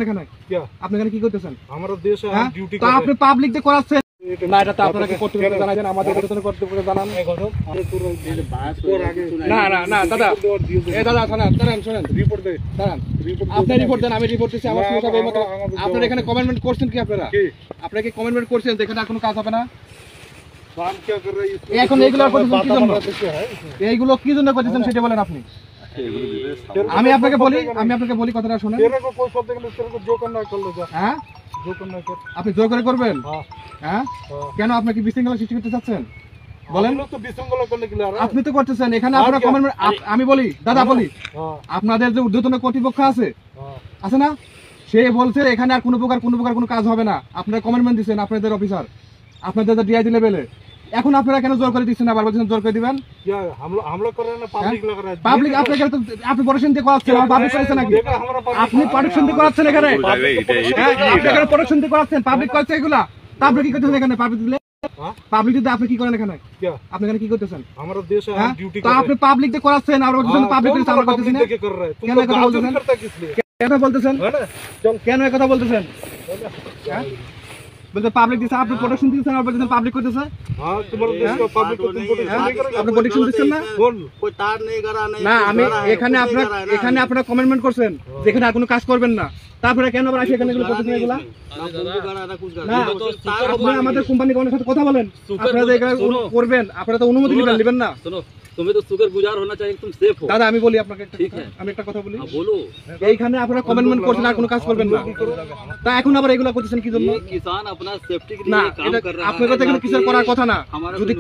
এখানে? আপনি এখানে কি করতেছেন? আমার দেশে ডিউটি তো আপনি পাবলিক দিয়ে করাচ্ছেন না, এটা তো আপনাকে কর্তৃপক্ষ জানাবেন, আমাদের কর্তৃপক্ষ জানান। না না না দাদা, এই দাদা শুনেন রিপোর্ট দেন, দাঁড়ান আপনি রিপোর্ট দেন, আমি রিপোর্ট দিচ্ছি। আমার সঙ্গে এই মতো আপনারা এখানে কমেন্টমেন্ট করছেন কি? আপনারা কি কমেন্টমেন্ট করছেন এখানে আর কোনো কাজ হবে না? এখন এইগুলো করতেছেন কি জন্য? এইগুলো কি জন্য করতেছেন সেটা বলেন আপনি। আমি আপনাকে বলি কথাটা শুনেন। হ্যাঁ, আপনি জোর করে করবেন? হ্যাঁ, কেন? আপনি কি বিশৃঙ্খলা সৃষ্টি করতে চাচ্ছেন? বলেন। আপনি তো করতেছেন এখানে। আপনারা কমেন্টমেন্ট, আমি বলি দাদা, বলি আপনাদের যে ঊর্ধ্বতন কর্তৃপক্ষ আছে না, সে বলছে এখানে আর কোনো প্রকার কোনো কাজ হবে না। আপনারা কমেন্টমেন্ট দিচ্ছেন, আপনাদের অফিসার, আপনাদের ডিআইজি লেভেলে। এখন আপনারা কেন জোর করে দিচ্ছেন? আবার বলছেন জোর করে দিবেন। পাবলিক আপনি প্রোটেকশন দিয়ে করাচ্ছেন, পাবলিক করেছে নাকি? আপনি প্রোটেকশন দিয়ে করাচ্ছেন এখানে, আপনি এখানে প্রোটেকশন দিয়ে করাচ্ছেন, পাবলিক করছে এগুলা। তা আপনি কি করতেছেন এখানে? পাবলিক দিলে পাবলিক দিতে আপনি কি করেন এখানে? আপনি এখানে কি করতেছেন? আমার দেশে ডিউটি তো আপনি পাবলিক দিয়ে করাচ্ছেন, আর বলছেন পাবলিক করে আমরা করতেছি না। কেন কথা বলতেছেন? কেন বলতেছেন? কেন কথা বলতেছেন? বলতে পাবলিক দিছে, আপনি প্রোটেকশন দিচ্ছেন, আর বলতেছেন পাবলিক করতেছে। হ্যাঁ, তোমার দেশ কো পাবলিক করতে আপনি প্রোটেকশন দিচ্ছেন না? কোই তার নেই করা নেই না। আমি এখানে আপনারা কমেন্টমেন্ট করছেন যেখানে আর কোনো কাজ করবেন না। তারপরে কেন আবার আসি এখানে এগুলো করতেছেন? এগুলা না, আপনি আমাদের কোম্পানির সাথে কথা বলেন, আপনারা এগুলো করবেন, আপনারা তো অনুমতি নেবেন না। तुम्हें तो शुक्रगुजार होना चाहिए, तुम सेफ हो। দাদা আমি বলি আপনাকে, আমি একটা কথা বলি। बोलो। এইখানে আপনারা কমেন্টমেন্ট করছেন আর কোনো কাজ করবেন না, তা এখন আবার এগুলো করতেছেন কি জন্য? किसान अपना सेफ्टी के না, लिए काम कर रहा है। আপনাদের এখানে কিছু করার কথা না। যদি